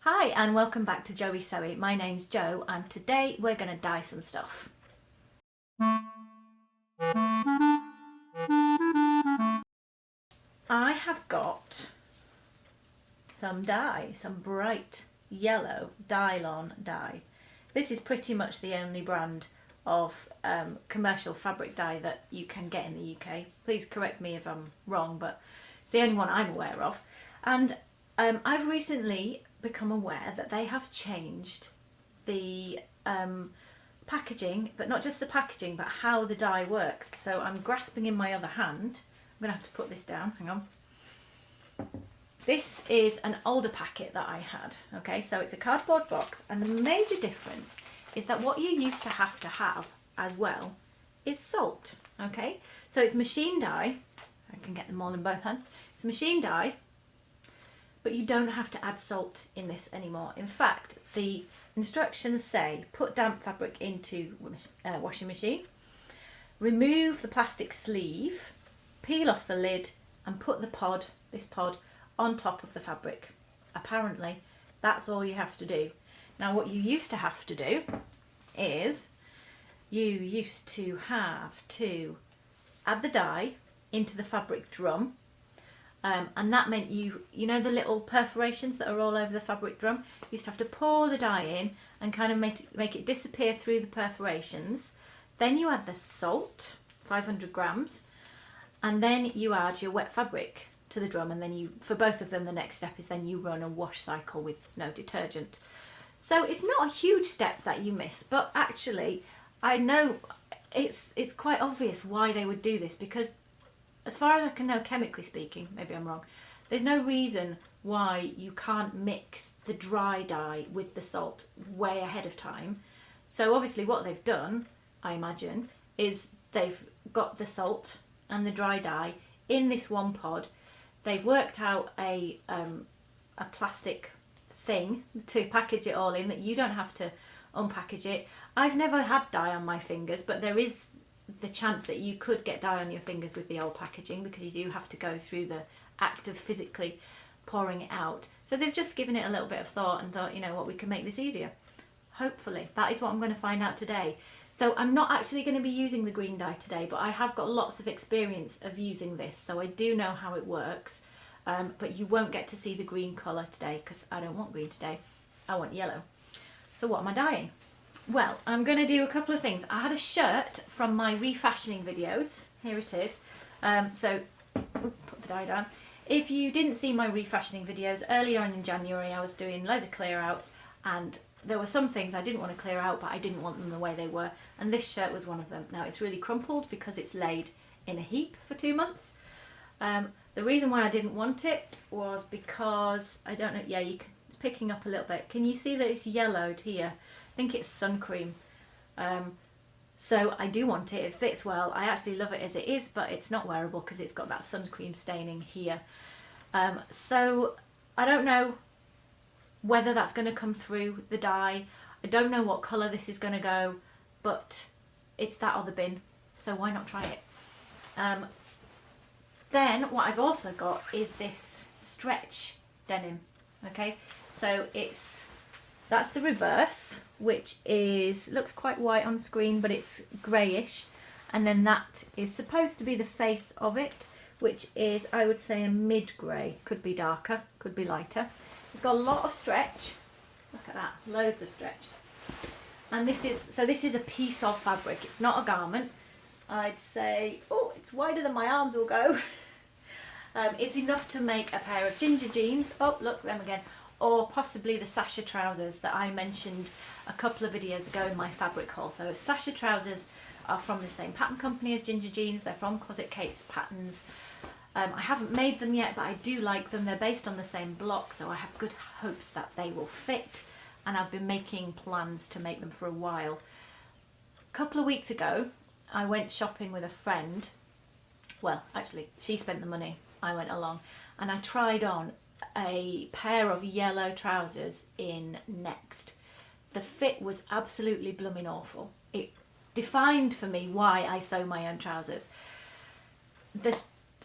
Hi and welcome back to Joey Sewy. My name's Jo and today we're going to dye some stuff. I have got some dye, some bright yellow Dylon dye. This is pretty much the only brand of commercial fabric dye that you can get in the UK. Please correct me if I'm wrong, but it's the only one I'm aware of. And I've recently become aware that they have changed the packaging, but not just the packaging, but how the dye works. So I'm grasping in my other hand. I'm going to have to put this down, hang on. This is an older packet that I had, okay, so it's a cardboard box, and the major difference is that what you used to have as well is salt, okay? So it's machine dye, I can get them all in both hands, it's machine dye, but you don't have to add salt in this anymore. In fact, the instructions say put damp fabric into washing machine, remove the plastic sleeve, peel off the lid and put this pod on top of the fabric. Apparently that's all you have to do. Now what you used to have to do is you used to have to add the dye into the fabric drum, and that meant you know the little perforations that are all over the fabric drum, you used to have to pour the dye in and kind of make it disappear through the perforations. Then you add the salt, 500 grams, and then you add your wet fabric to the drum, and then for both of them the next step is then you run a wash cycle with no detergent. So it's not a huge step that you miss, but actually I know it's quite obvious why they would do this, because as far as I can know, chemically speaking, maybe I'm wrong, there's no reason why you can't mix the dry dye with the salt way ahead of time. So obviously what they've done, I imagine, is they've got the salt and the dry dye in this one pod. They've worked out a plastic thing to package it all in, that you don't have to unpackage it. I've never had dye on my fingers, but there is the chance that you could get dye on your fingers with the old packaging, because you do have to go through the act of physically pouring it out. So they've just given it a little bit of thought and thought, you know what, we can make this easier. Hopefully. That is what I'm going to find out today. So I'm not actually going to be using the green dye today, but I have got lots of experience of using this, so I do know how it works. But you won't get to see the green colour today, because I don't want green today, I want yellow. So what am I dyeing? Well, I'm going to do a couple of things. I had a shirt from my refashioning videos, here it is. Put the dye down. If you didn't see my refashioning videos, earlier on in January I was doing loads of clear outs, and there were some things I didn't want to clear out, but I didn't want them the way they were, and this shirt was one of them. Now it's really crumpled because it's laid in a heap for 2 months. The reason why I didn't want it was because, I don't know, yeah, it's picking up a little bit. Can you see that it's yellowed here? I think it's sun cream. So I do want it, it fits well. I actually love it as it is, but it's not wearable because it's got that sun cream staining here. So I don't know whether that's going to come through the dye. I don't know what colour this is going to go, but it's that or the bin, so why not try it? Then what I've also got is this stretch denim, okay? So that's the reverse, which looks quite white on screen, but it's greyish, and then that is supposed to be the face of it, which is, I would say, a mid-grey. Could be darker, could be lighter. It's got a lot of stretch. Look at that, loads of stretch. And this is a piece of fabric. It's not a garment. I'd say, oh, it's wider than my arms will go. It's enough to make a pair of ginger jeans. Oh, look, them again. Or possibly the Sasha trousers that I mentioned a couple of videos ago in my fabric haul. So Sasha trousers are from the same pattern company as ginger jeans. They're from Closet Kate's Patterns. I haven't made them yet, but I do like them. They're based on the same block, so I have good hopes that they will fit. And I've been making plans to make them for a while. A couple of weeks ago, I went shopping with a friend. Well, actually, she spent the money. I went along, and I tried on a pair of yellow trousers in Next. The fit was absolutely blooming awful. It defined for me why I sew my own trousers.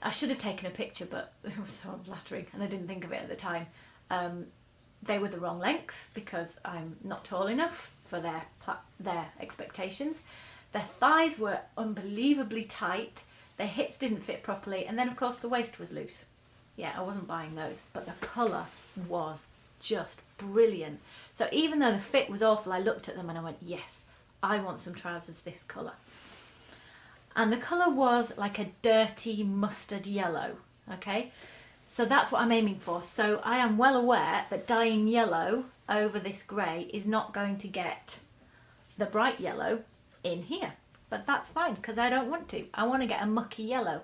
I should have taken a picture, but it was so unflattering and I didn't think of it at the time. they were the wrong length because I'm not tall enough for their expectations. Their thighs were unbelievably tight, their hips didn't fit properly, and then of course the waist was loose. Yeah, I wasn't buying those, but the colour was just brilliant. So even though the fit was awful, I looked at them and I went, yes, I want some trousers this colour. And the colour was like a dirty mustard yellow, okay? So that's what I'm aiming for. So I am well aware that dyeing yellow over this grey is not going to get the bright yellow in here. But that's fine because I don't want to. I want to get a mucky yellow.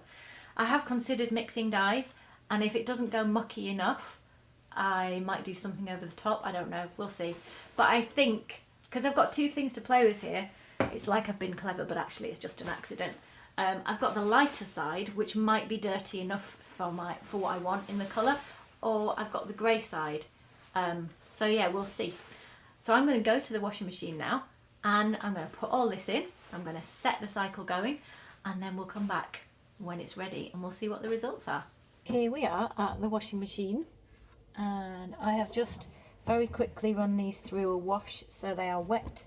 I have considered mixing dyes, and if it doesn't go mucky enough, I might do something over the top. I don't know. We'll see. But I think, because I've got two things to play with here, it's like I've been clever, but actually it's just an accident. I've got the lighter side, which might be dirty enough for what I want in the colour, or I've got the grey side. So yeah, we'll see. So I'm going to go to the washing machine now, and I'm going to put all this in. I'm going to set the cycle going, and then we'll come back when it's ready and we'll see what the results are. Here we are at the washing machine, and I have just very quickly run these through a wash so they are wet,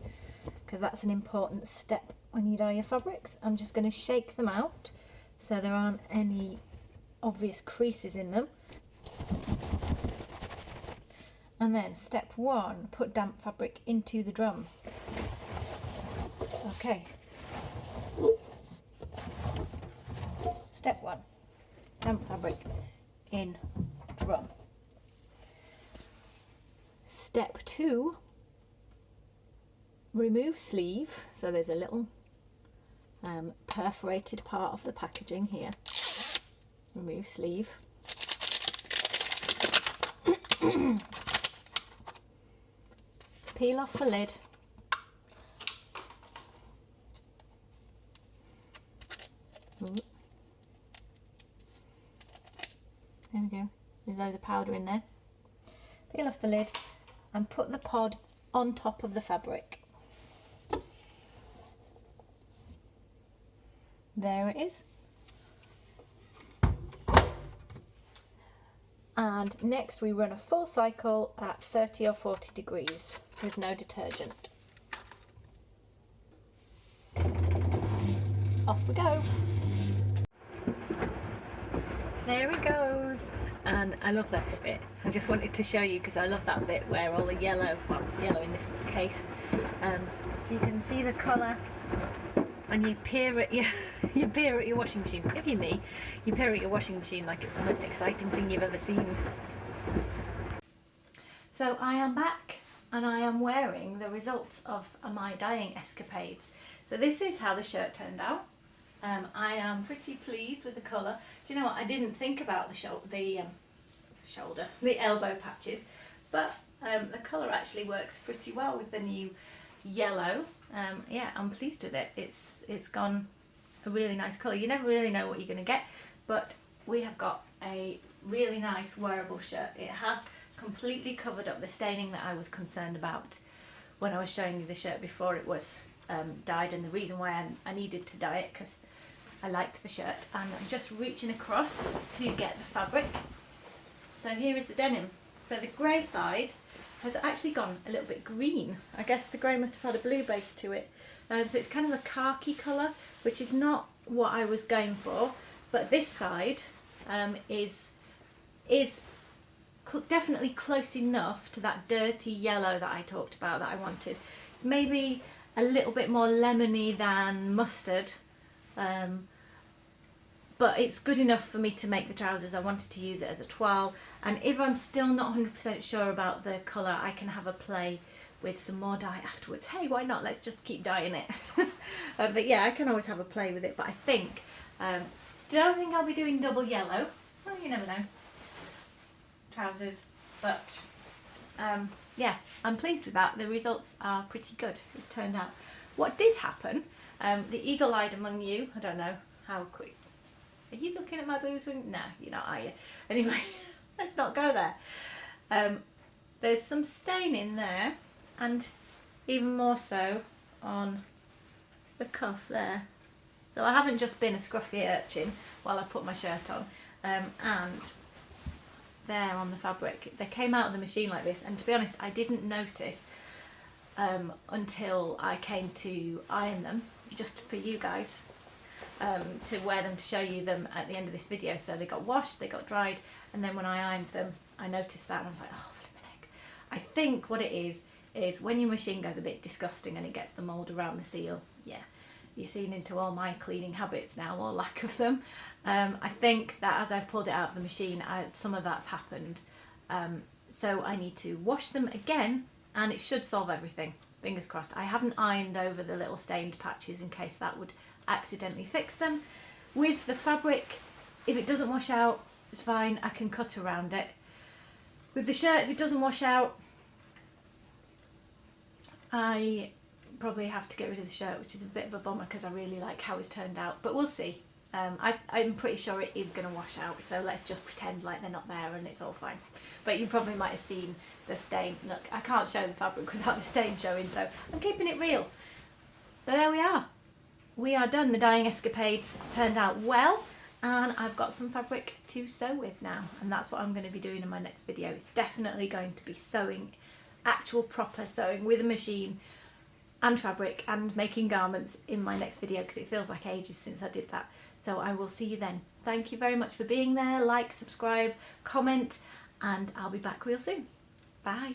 because that's an important step when you dye your fabrics. I'm just going to shake them out so there aren't any obvious creases in them. And then step 1, put damp fabric into the drum. Okay. Step 1, damp fabric in drum. Step 2, remove sleeve. So there's a little perforated part of the packaging here. Remove sleeve. Peel off the lid. There we go. There's loads of powder in there. Peel off the lid and put the pod on top of the fabric. There it is. And next we run a full cycle at 30 or 40 degrees with no detergent. Off we go. There it goes. And I love this bit. I just wanted to show you because I love that bit where all the yellow, well, yellow in this case, you can see the colour. And you peer at your washing machine. If you're me, you peer at your washing machine like it's the most exciting thing you've ever seen. So I am back, and I am wearing the results of my dyeing escapades. So this is how the shirt turned out. I am pretty pleased with the colour. Do you know what? I didn't think about the elbow patches, but the colour actually works pretty well with the new yellow. Yeah, I'm pleased with it. It's gone a really nice colour. You never really know what you're going to get, but we have got a really nice wearable shirt. It has completely covered up the staining that I was concerned about when I was showing you the shirt before it was dyed, and the reason why I needed to dye it because I liked the shirt. And I'm just reaching across to get the fabric. So here is the denim. So the grey side has actually gone a little bit green. I guess the grey must have had a blue base to it. So it's kind of a khaki colour, which is not what I was going for. But this side is definitely close enough to that dirty yellow that I talked about that I wanted. It's maybe a little bit more lemony than mustard, but it's good enough for me to make the trousers. I wanted to use it as a toile, and if I'm still not 100% sure about the colour, I can have a play with some more dye afterwards. Hey, why not? Let's just keep dyeing it. But yeah, I can always have a play with it, but I think, don't think I'll be doing double yellow. Well, you never know. Trousers, but yeah, I'm pleased with that. The results are pretty good. It's turned out. What did happen, the eagle-eyed among you, I don't know how quick. Are you looking at my boobs? Nah, you're not, are you? Anyway, let's not go there. There's some stain in there, and even more so on the cuff there. So I haven't just been a scruffy urchin while I put my shirt on. And there on the fabric. They came out of the machine like this, and to be honest, I didn't notice until I came to iron them, just for you guys, to wear them, to show you them at the end of this video. So they got washed, they got dried, and then when I ironed them, I noticed that and I was like, oh, flipping heck. I think what it is when your machine goes a bit disgusting and it gets the mould around the seal, yeah, you're seeing into all my cleaning habits now, or lack of them. I think that as I've pulled it out of the machine, some of that's happened. So I need to wash them again, and it should solve everything. Fingers crossed. I haven't ironed over the little stained patches in case that would accidentally fix them. With the fabric, if it doesn't wash out, it's fine. I can cut around it. With the shirt, if it doesn't wash out, I probably have to get rid of the shirt, which is a bit of a bummer because I really like how it's turned out, but we'll see. I'm pretty sure it is going to wash out, so let's just pretend like they're not there and it's all fine. But you probably might have seen the stain. Look, I can't show the fabric without the stain showing, so I'm keeping it real. But there we are. We are done. The dyeing escapades turned out well, and I've got some fabric to sew with now, and that's what I'm going to be doing in my next video. It's definitely going to be sewing, actual proper sewing with a machine and fabric, and making garments in my next video, because it feels like ages since I did that. So I will see you then. Thank you very much for being there. Like, subscribe, comment, and I'll be back real soon. Bye.